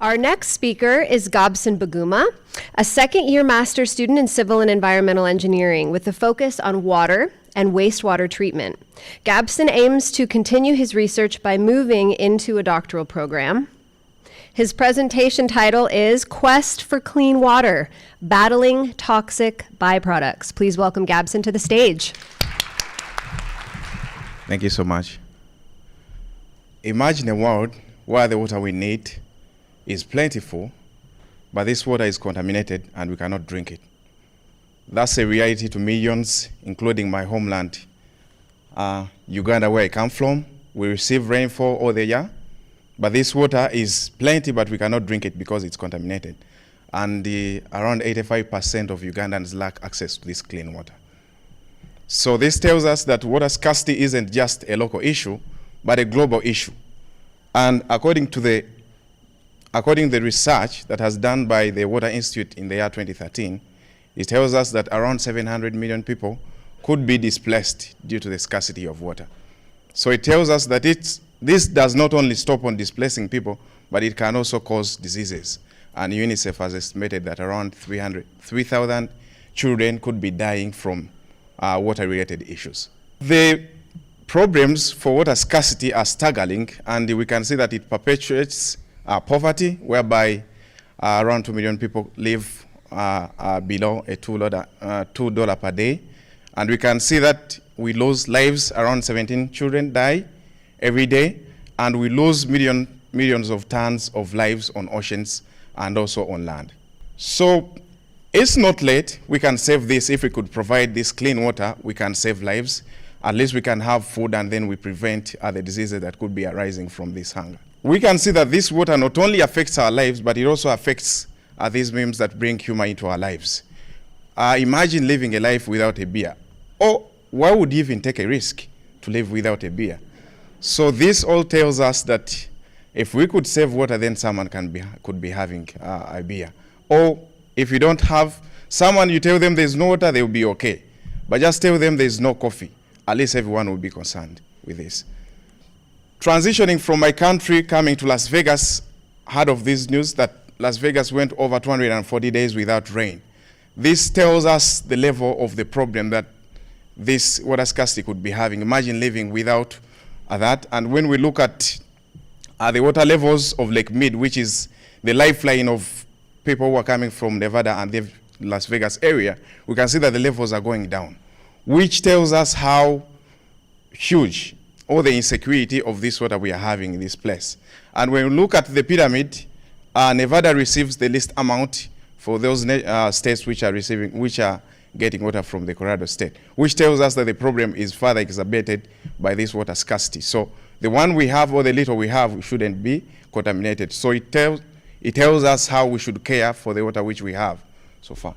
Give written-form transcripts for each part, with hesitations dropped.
Our next speaker is Gabson Baguma, a second-year master's student in civil and environmental engineering with a focus on water and wastewater treatment. Gabson aims to continue his research by moving into a doctoral program. His presentation title is Quest for Clean Water, Battling Toxic Byproducts. Please welcome Gabson to the stage. Thank you so much. Imagine a world where the water we need is plentiful, but this water is contaminated and we cannot drink it. That's a reality to millions, including my homeland, Uganda, where I come from. We receive rainfall all the year, but this water is plenty, but we cannot drink it because it's contaminated. And around 85% of Ugandans lack access to this clean water. So this tells us that water scarcity isn't just a local issue, but a global issue. And according to the research that has done by the Water Institute in the year 2013, it tells us that around 700 million people could be displaced due to the scarcity of water. So it tells us that this does not only stop on displacing people, but it can also cause diseases. And UNICEF has estimated that around 3,000 children could be dying from water-related issues. The problems for water scarcity are staggering, and we can see that it perpetuates poverty, whereby around 2 million people live below a $2 per day. And we can see that we lose lives, around 17 children die every day, and we lose millions of tons of lives on oceans and also on land. So it's not late. We can save this. If we could provide this clean water, we can save lives. At least we can have food, and then we prevent the diseases that could be arising from this hunger. We can see that this water not only affects our lives, but it also affects these memes that bring humor into our lives. Imagine living a life without a beer. Or why would you even take a risk to live without a beer? So this all tells us that if we could save water, then someone could be having a beer. Or if you don't have someone, you tell them there's no water, they'll be okay. But just tell them there's no coffee. At least everyone will be concerned with this. Transitioning from my country, coming to Las Vegas, heard of this news that Las Vegas went over 240 days without rain. This tells us the level of the problem that this water scarcity could be having. Imagine living without that. And when we look at the water levels of Lake Mead, which is the lifeline of people who are coming from Nevada and the Las Vegas area, we can see that the levels are going down, which tells us how huge all the insecurity of this water we are having in this place. And when we look at the pyramid, Nevada receives the least amount for those states which are getting water from the Colorado state, which tells us that the problem is further exacerbated by this water scarcity. So the one we have, or the little we have, shouldn't be contaminated. So it tells us how we should care for the water which we have so far.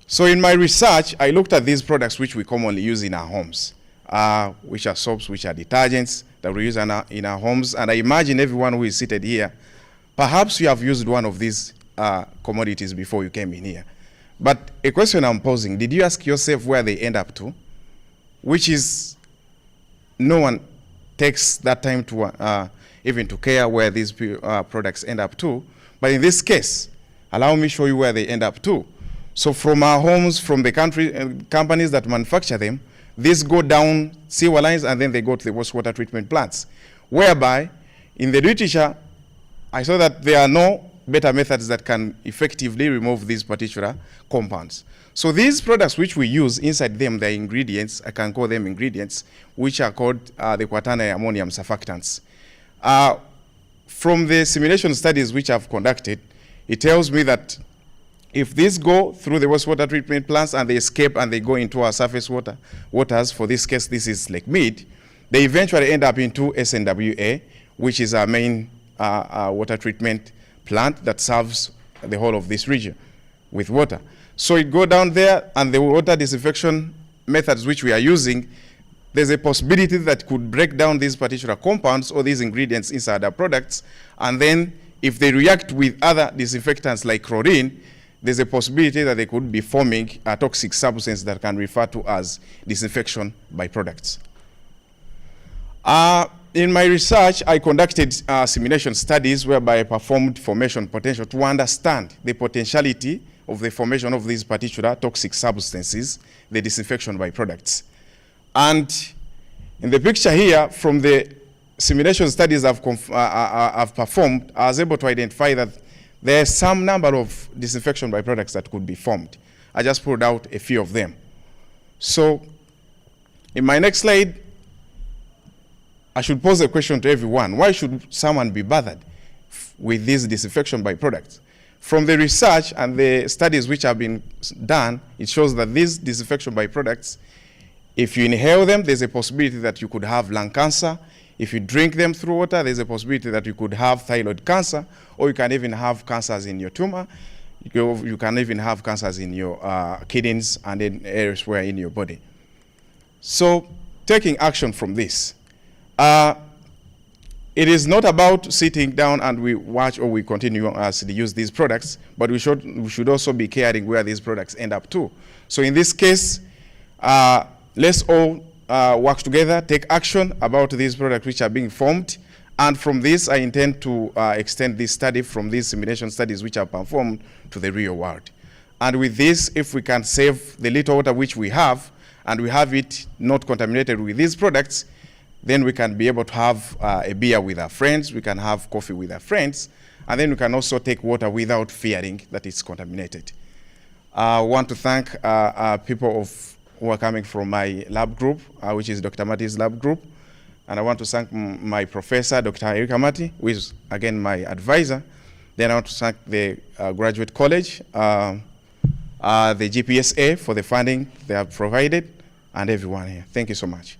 So in my research, I looked at these products which we commonly use in our homes, which are soaps, which are detergents that we use in our homes. And I imagine everyone who is seated here, perhaps you have used one of these commodities before you came in here. But a question I'm posing, did you ask yourself where they end up to? Which is, no one takes that time to even to care where these products end up to. But in this case, allow me show you where they end up to. So from our homes, from the companies that manufacture them, these go down sewer lines and then they go to the wastewater treatment plants, whereby in the literature, I saw that there are no better methods that can effectively remove these particular compounds. So these products which we use, inside them, there are ingredients, I can call them ingredients, which are called the quaternary ammonium surfactants. From the simulation studies which I've conducted, it tells me that if these go through the wastewater treatment plants and they escape and they go into our surface waters, for this case, this is Lake Mead, they eventually end up into SNWA, which is our main water treatment plant that serves the whole of this region with water. So it go down there, and the water disinfection methods which we are using, there's a possibility that could break down these particular compounds or these ingredients inside our products, and then if they react with other disinfectants like chlorine, there's a possibility that they could be forming a toxic substance that can refer to as disinfection byproducts. In my research, I conducted simulation studies whereby I performed formation potential to understand the potentiality of the formation of these particular toxic substances, the disinfection byproducts. And in the picture here, from the simulation studies I've performed, I was able to identify that there are some number of disinfection byproducts that could be formed. I just pulled out a few of them. So in my next slide, I should pose a question to everyone. Why should someone be bothered with these disinfection byproducts? From the research and the studies which have been done, it shows that these disinfection byproducts, if you inhale them, there's a possibility that you could have lung cancer. If you drink them through water, there's a possibility that you could have thyroid cancer, or you can even have cancers in your tumor. You can even have cancers in your kidneys and in elsewhere in your body. So taking action from this, it is not about sitting down and we watch or we continue to use these products, but we should also be caring where these products end up too. So in this case, let's all work together, take action about these products which are being formed. And from this, I intend to extend this study from these simulation studies which are performed to the real world. And with this, if we can save the little water which we have, and we have it not contaminated with these products, then we can be able to have a beer with our friends, we can have coffee with our friends, and then we can also take water without fearing that it's contaminated. I want to thank people who are coming from my lab group, which is Dr. Marti's lab group. And I want to thank my professor, Dr. Erika Marti, who is, again, my advisor. Then I want to thank the graduate college, the GPSA for the funding they have provided, and everyone here. Thank you so much.